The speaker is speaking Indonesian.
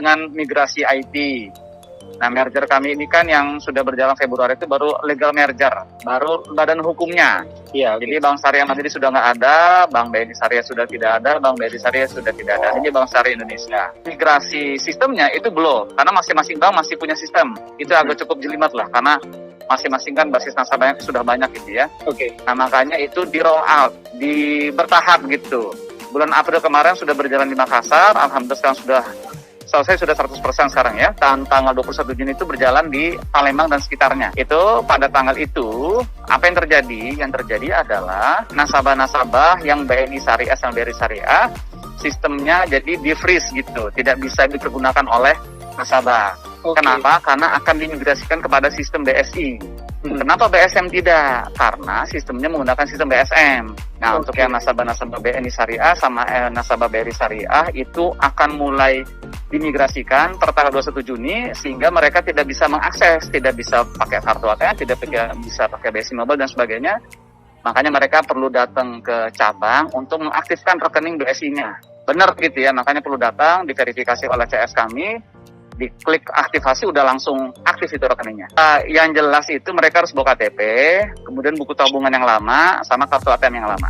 dengan migrasi IT. Nah, merger kami ini kan yang sudah berjalan Februari itu baru legal merger, baru badan hukumnya. Iya, Jadi Bank Syariah Mandiri sudah nggak ada, Bank BNI Syariah sudah tidak ada, Bank BNI Syariah sudah tidak ada. Ini Bank Syariah Indonesia. Migrasi sistemnya itu belum, karena masing-masing bank masih punya sistem. Itu agak cukup jelimet lah, karena masing-masing kan basis nasabahnya sudah banyak gitu ya. Oke. Nah, makanya itu di roll out, bertahap gitu. Bulan April kemarin sudah berjalan di Makassar, alhamdulillah sekarang sudah selesai, sudah 100% sekarang ya. Dan tanggal 21 Juni itu berjalan di Palembang dan sekitarnya. Itu pada tanggal itu, apa yang terjadi? Yang terjadi adalah nasabah-nasabah yang BNI Syariah sama BRI Syariah, sistemnya jadi di-freeze gitu, tidak bisa dipergunakan oleh nasabah. Oke. Kenapa? Karena akan dimigrasikan kepada sistem BSI. Kenapa BSM tidak? Karena sistemnya menggunakan sistem BSM. Nah, untuk yang nasabah-nasabah BNI Syariah sama nasabah BRI Syariah itu akan mulai dimigrasikan per tanggal 21 Juni sehingga mereka tidak bisa mengakses, tidak bisa pakai kartu ATM, tidak bisa pakai BSI Mobile dan sebagainya. Makanya mereka perlu datang ke cabang untuk mengaktifkan rekening BSI-nya. Benar gitu ya, makanya perlu datang, diverifikasi oleh CS kami, diklik aktivasi udah langsung aktif itu rekeningnya. Yang jelas itu mereka harus bawa KTP, kemudian buku tabungan yang lama, sama kartu ATM yang lama.